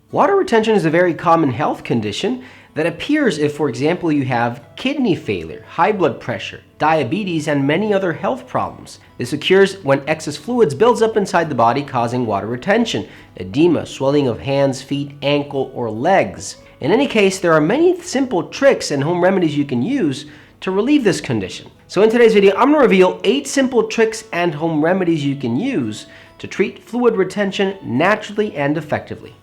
Water retention is a very common health condition that appears if, for example, you have kidney failure, high blood pressure, diabetes, and many other health problems. This occurs when excess fluids builds up inside the body, causing water retention, edema, swelling of hands, feet, ankle, or legs. In any case, there are many simple tricks and home remedies you can use to relieve this condition. So in today's video, I'm going to reveal 8 simple tricks and home remedies you can use to treat fluid retention naturally and effectively.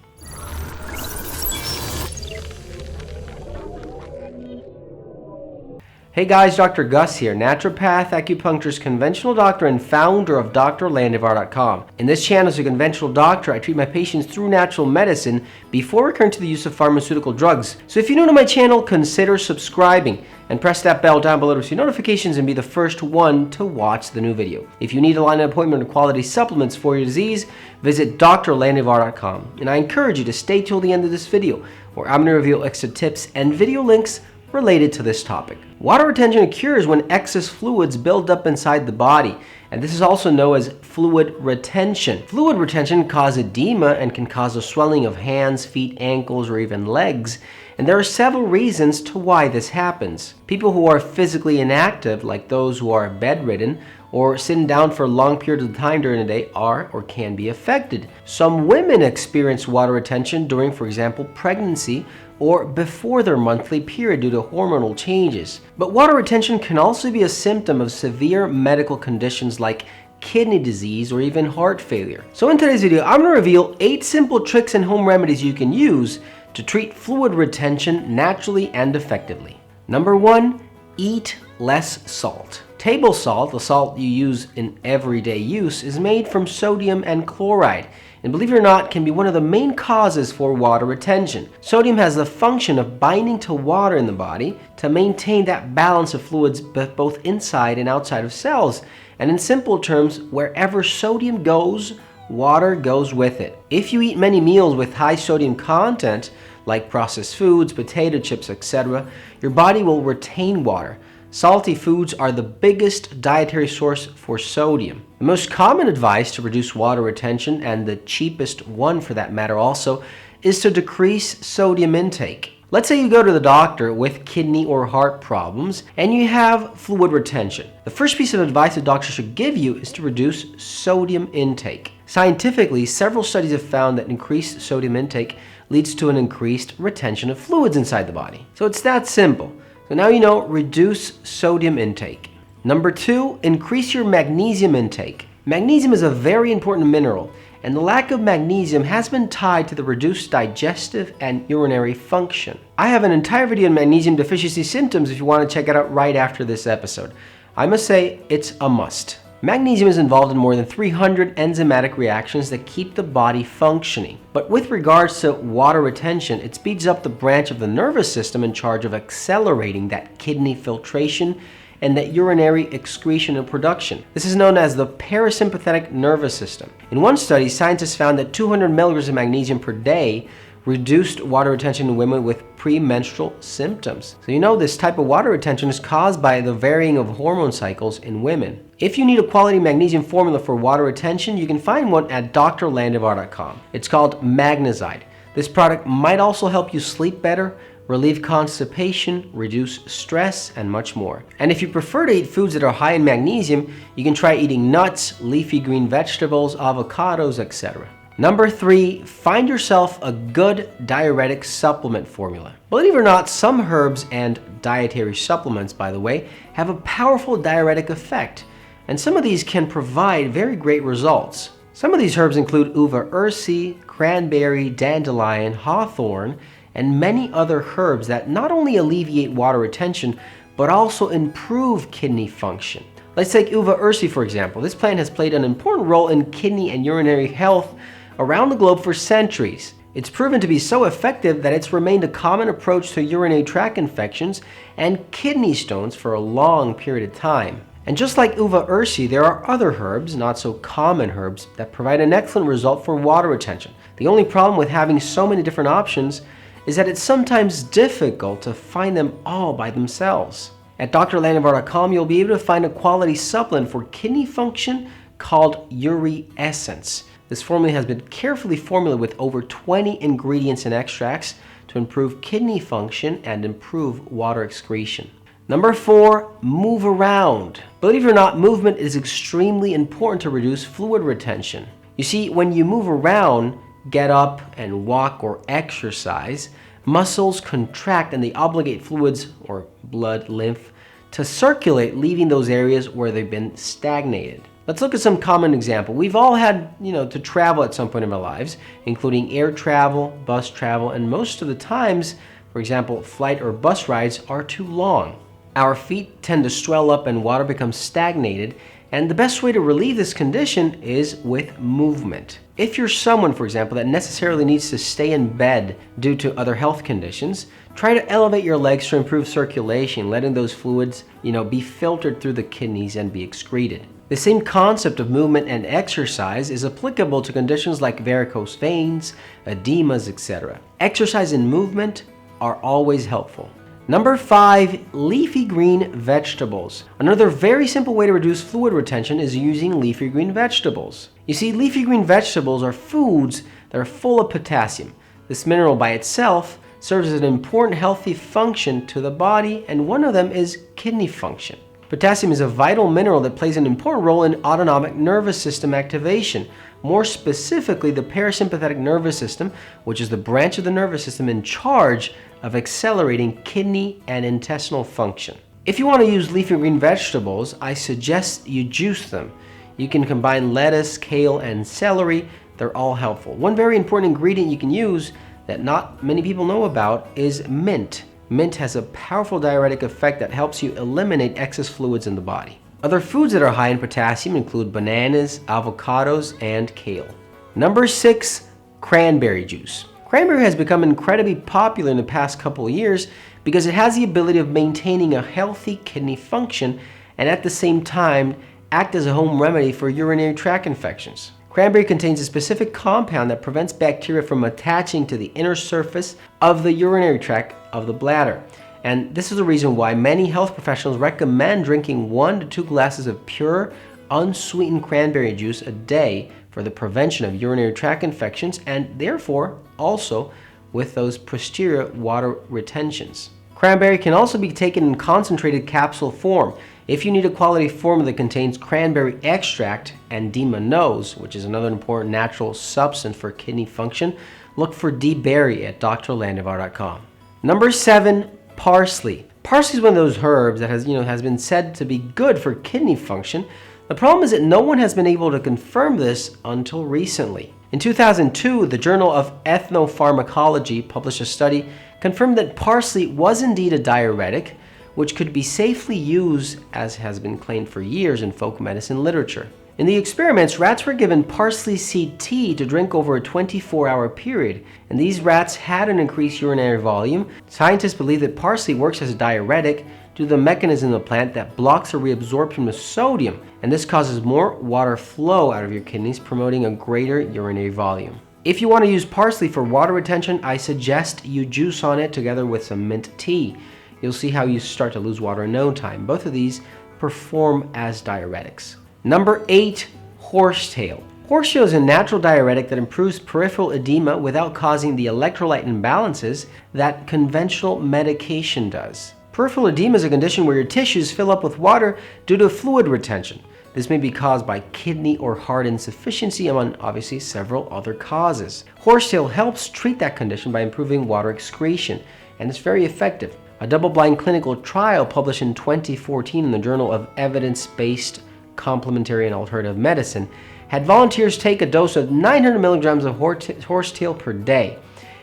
Hey guys, Dr. Gus here, naturopath, acupuncturist, conventional doctor, and founder of drlandivar.com. In this channel, as a conventional doctor, I treat my patients through natural medicine before recurring to the use of pharmaceutical drugs. So if you're new to my channel, consider subscribing and press that bell down below to receive notifications and be the first one to watch the new video. If you need to line an appointment or quality supplements for your disease, visit drlandivar.com. And I encourage you to stay till the end of this video, where I'm going to reveal extra tips and video links related to this topic. Water retention occurs when excess fluids build up inside the body, and this is also known as fluid retention. Fluid retention causes edema and can cause a swelling of hands, feet, ankles, or even legs, and there are several reasons to why this happens. People who are physically inactive, like those who are bedridden or sitting down for long periods of time during the day, are or can be affected. Some women experience water retention during, for example, pregnancy or before their monthly period due to hormonal changes. But water retention can also be a symptom of severe medical conditions like kidney disease or even heart failure. So in today's video, I'm going to reveal 8 simple tricks and home remedies you can use to treat fluid retention naturally and effectively. Number 1, eat less salt. Table salt, the salt you use in everyday use, is made from sodium and chloride, and believe it or not, can be one of the main causes for water retention. Sodium has the function of binding to water in the body to maintain that balance of fluids both inside and outside of cells. And in simple terms, wherever sodium goes, water goes with it. If you eat many meals with high sodium content, like processed foods, potato chips, etc., your body will retain water. Salty foods are the biggest dietary source for sodium. The most common advice to reduce water retention, and the cheapest one for that matter also, is to decrease sodium intake. Let's say you go to the doctor with kidney or heart problems and you have fluid retention. The first piece of advice the doctor should give you is to reduce sodium intake. Scientifically, several studies have found that increased sodium intake leads to an increased retention of fluids inside the body. So it's that simple. So now you know, reduce sodium intake. Number 2, increase your magnesium intake. Magnesium is a very important mineral, and the lack of magnesium has been tied to the reduced digestive and urinary function. I have an entire video on magnesium deficiency symptoms if you want to check it out right after this episode. I must say, it's a must. Magnesium is involved in more than 300 enzymatic reactions that keep the body functioning. But with regards to water retention, it speeds up the branch of the nervous system in charge of accelerating that kidney filtration and that urinary excretion and production. This is known as the parasympathetic nervous system. In one study, scientists found that 200 milligrams of magnesium per day reduced water retention in women with premenstrual symptoms. So you know, this type of water retention is caused by the varying of hormone cycles in women. If you need a quality magnesium formula for water retention, you can find one at drlandivar.com. It's called Magnesium. This product might also help you sleep better, relieve constipation, reduce stress, and much more. And if you prefer to eat foods that are high in magnesium, you can try eating nuts, leafy green vegetables, avocados, etc. Number 3, find yourself a good diuretic supplement formula. Believe it or not, some herbs and dietary supplements, by the way, have a powerful diuretic effect, and some of these can provide very great results. Some of these herbs include uva ursi, cranberry, dandelion, hawthorn, and many other herbs that not only alleviate water retention, but also improve kidney function. Let's take uva ursi for example. This plant has played an important role in kidney and urinary health around the globe for centuries. It's proven to be so effective that it's remained a common approach to urinary tract infections and kidney stones for a long period of time. And just like uva ursi, there are other herbs, not so common herbs, that provide an excellent result for water retention. The only problem with having so many different options is that it's sometimes difficult to find them all by themselves. At drlandivar.com, you'll be able to find a quality supplement for kidney function called Uri Essence. This formula has been carefully formulated with over 20 ingredients and extracts to improve kidney function and improve water excretion. Number 4, move around. Believe it or not, movement is extremely important to reduce fluid retention. You see, when you move around, get up and walk or exercise, muscles contract and they obligate fluids or blood, lymph, to circulate, leaving those areas where they've been stagnated. Let's look at some common example. We've all had, to travel at some point in our lives, including air travel, bus travel, and most of the times, for example, flight or bus rides are too long. Our feet tend to swell up and water becomes stagnated, and the best way to relieve this condition is with movement. If you're someone, for example, that necessarily needs to stay in bed due to other health conditions, try to elevate your legs to improve circulation, letting those fluids, be filtered through the kidneys and be excreted. The same concept of movement and exercise is applicable to conditions like varicose veins, edemas, etc. Exercise and movement are always helpful. Number 5, leafy green vegetables. Another very simple way to reduce fluid retention is using leafy green vegetables. You see, leafy green vegetables are foods that are full of potassium. This mineral by itself serves as an important healthy function to the body, and one of them is kidney function. Potassium is a vital mineral that plays an important role in autonomic nervous system activation. More specifically, the parasympathetic nervous system, which is the branch of the nervous system in charge of accelerating kidney and intestinal function. If you want to use leafy green vegetables, I suggest you juice them. You can combine lettuce, kale, and celery. They're all helpful. One very important ingredient you can use that not many people know about is mint. Mint has a powerful diuretic effect that helps you eliminate excess fluids in the body. Other foods that are high in potassium include bananas, avocados, and kale. Number 6, cranberry juice. Cranberry has become incredibly popular in the past couple of years because it has the ability of maintaining a healthy kidney function and at the same time act as a home remedy for urinary tract infections. Cranberry contains a specific compound that prevents bacteria from attaching to the inner surface of the urinary tract of the bladder. And this is the reason why many health professionals recommend drinking 1 to 2 glasses of pure, unsweetened cranberry juice a day for the prevention of urinary tract infections and therefore also with those posterior water retentions. Cranberry can also be taken in concentrated capsule form. If you need a quality formula that contains cranberry extract and D-mannose, which is another important natural substance for kidney function, look for D-berry at drlandivar.com. Number 7, parsley. Parsley is one of those herbs that has been said to be good for kidney function. The problem is that no one has been able to confirm this until recently. In 2002, the Journal of Ethnopharmacology published a study confirmed that parsley was indeed a diuretic, which could be safely used as has been claimed for years in folk medicine literature. In the experiments, rats were given parsley seed tea to drink over a 24-hour period, and these rats had an increased urinary volume. Scientists believe that parsley works as a diuretic due to the mechanism of the plant that blocks the reabsorption of sodium, and this causes more water flow out of your kidneys, promoting a greater urinary volume. If you want to use parsley for water retention, I suggest you juice on it together with some mint tea. You'll see how you start to lose water in no time. Both of these perform as diuretics. Number 8, horsetail. Horsetail is a natural diuretic that improves peripheral edema without causing the electrolyte imbalances that conventional medication does. Peripheral edema is a condition where your tissues fill up with water due to fluid retention. This may be caused by kidney or heart insufficiency, among obviously several other causes. Horsetail helps treat that condition by improving water excretion, and it's very effective. A double-blind clinical trial published in 2014 in the Journal of Evidence-Based Complementary and Alternative Medicine had volunteers take a dose of 900 milligrams of horsetail per day,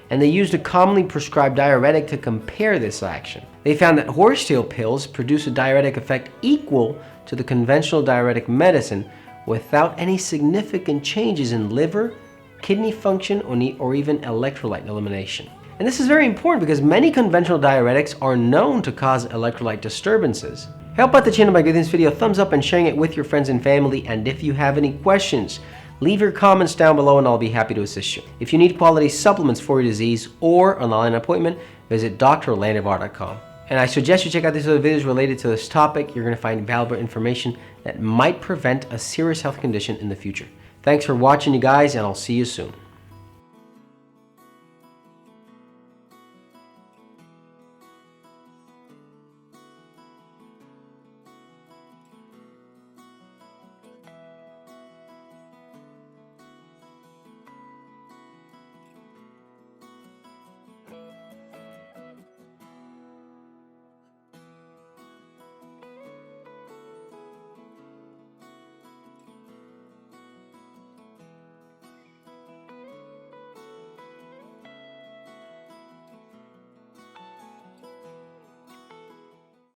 and they used a commonly prescribed diuretic to compare this action. They found that horsetail pills produce a diuretic effect equal to the conventional diuretic medicine without any significant changes in liver, kidney function, or even electrolyte elimination. And this is very important because many conventional diuretics are known to cause electrolyte disturbances. Help out the channel by giving this video a thumbs up and sharing it with your friends and family. And if you have any questions, leave your comments down below and I'll be happy to assist you. If you need quality supplements for your disease or an online appointment, visit drlandivar.com. And I suggest you check out these other videos related to this topic. You're going to find valuable information that might prevent a serious health condition in the future. Thanks for watching, you guys, and I'll see you soon.